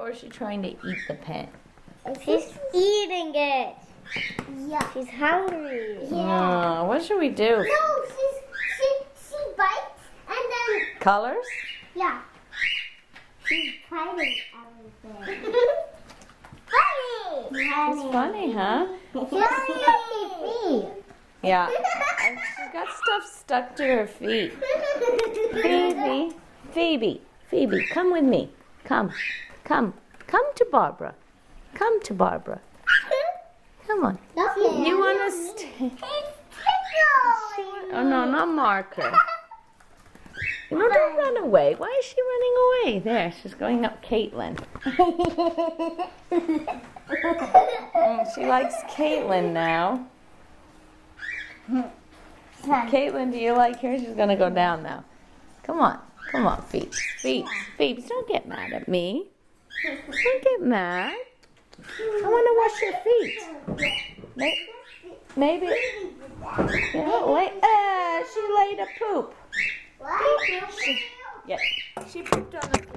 or is she trying to eat the pen? She's eating it. Yeah. She's hungry. Oh, what should we do? No, she bites and then Colors? yeah. She's biting everything. Funny. It's funny, huh? Funny. Yeah. And she's got stuff stuck to her feet. Phoebe, come with me. Come to Barbara. Come to Barbara. Come on. Okay. You want to stay? It's tickle. Oh no, not Marker. No, don't run away. Why is she running away? There, she's going up Caitlin. She likes Caitlin now. Caitlin, do you like her? She's gonna go down now. Come on, Phoebe, don't get mad at me. Don't get mad. I want to wash your feet. Maybe. Yeah, she laid a poop. What? She pooped on the floor.